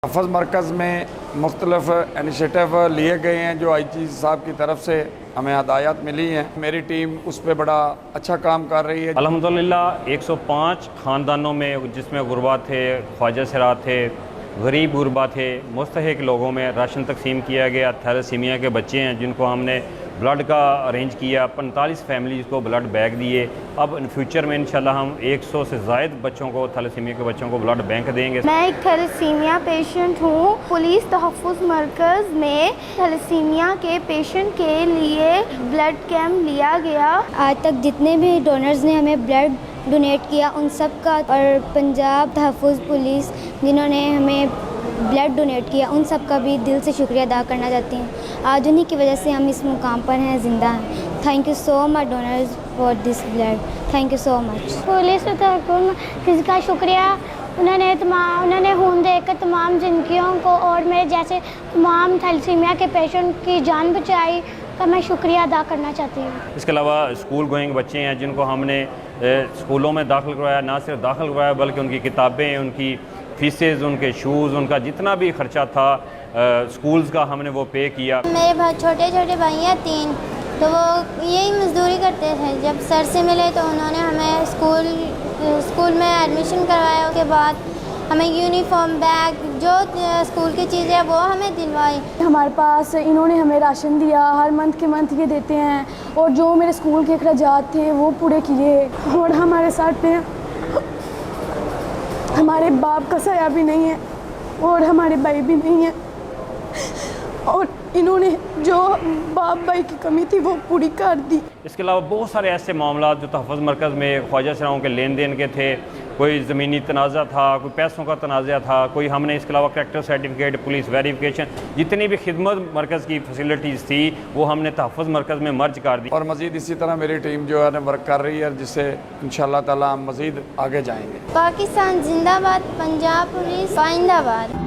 तहफ़्फ़ुज़ मरकज़ में मुख्तलिफ़ इनिशिएटिव लिए गए हैं जो IG साहब की तरफ से हमें हदायत मिली हैं। मेरी टीम उस पर बड़ा अच्छा काम कर रही है। अल्हम्दुलिल्लाह 105 ख़ानदानों में जिसमें गुरबा थे, ख्वाजा सरा थे, गरीब गुरबा थे, मुस्तहिक लोगों में राशन तकसीम किया गया। थैलेसीमिया के बच्चे हैं जिनको हमने ब्लड का अरेंज किया, 45 फैमिलीज़ को ब्लड बैग दिए। अब इन फ्यूचर में इंशाल्लाह हम 100 से ज़ायद बच्चों को, थैलेसीमिया के बच्चों को ब्लड बैंक देंगे। मैं एक थैलेसीमिया पेशेंट हूँ। पुलिस तहफ़्फ़ुज़ मरकज़ में थैलेसीमिया के पेशेंट के लिए ब्लड कैंप लिया गया। आज तक जितने भी डोनर्स ने हमें ब्लड डोनेट किया उन सब का, और पंजाब तहफ़्फ़ुज़ पुलिस जिन्होंने हमें ब्लड डोनेट किया उन सब का भी दिल से शुक्रिया अदा करना चाहती हूँ। आज उन्हीं की वजह से हम इस मुकाम पर हैं, ज़िंदा हैं। Thank you so much donors for this blood, thank you so much. Police का शुक्रिया, उन्होंने खून देकर तमाम जिंदगियों को और मेरे जैसे तमाम थैलेसीमिया के पेशेंट की जान बचाई का मैं शुक्रिया अदा करना चाहती हूँ। इसके अलावा स्कूल गोइंग बच्चे हैं जिनको हमने स्कूलों में दाखिल करवाया, ना सिर्फ दाखिल करवाया बल्कि उनकी किताबें, उनकी फ़ीसेस, उनके शूज़, उनका जितना भी ख़र्चा था स्कूल्स का हमने वो पे किया। मेरे बहुत छोटे छोटे भाई हैं 3, तो वो यही मजदूरी करते थे। जब सर से मिले तो उन्होंने हमें स्कूल में एडमिशन करवाया। उसके बाद हमें यूनिफॉर्म, बैग, जो स्कूल की चीज़ें वो हमें दिलवाई। हमारे पास इन्होंने हमें राशन दिया, हर मंथ के मंथ ये देते हैं, और जो मेरे स्कूल के अखराजात थे वो पूरे किए। और हमारे साथ में हमारे बाप का साया भी नहीं है और हमारे भाई भी नहीं है, और इन्होंने जो बाप भाई की कमी थी वो पूरी कर दी। इसके अलावा बहुत सारे ऐसे मामला जो तहफ़्फ़ुज़ मरकज़ में ख्वाजा सराओं के लेन देन के थे, कोई ज़मीनी तनाज़ा था, कोई पैसों का तनाज़ा था, कोई हमने इसके अलावा करैक्टर सर्टिफिकेट, पुलिस वेरिफिकेशन, जितनी भी खिदमत मरकज़ की फैसिलिटीज़ थी वो हमने तहफ़्फ़ुज़ मरकज़ में मर्ज कर दी। और मज़ीद इसी तरह मेरी टीम जो है वर्क कर रही है, जिससे इंशाअल्लाह ताला हम मज़ीद आगे जाएंगे। पाकिस्तान जिंदाबाद, पंजाब पुलिस जिंदाबाद।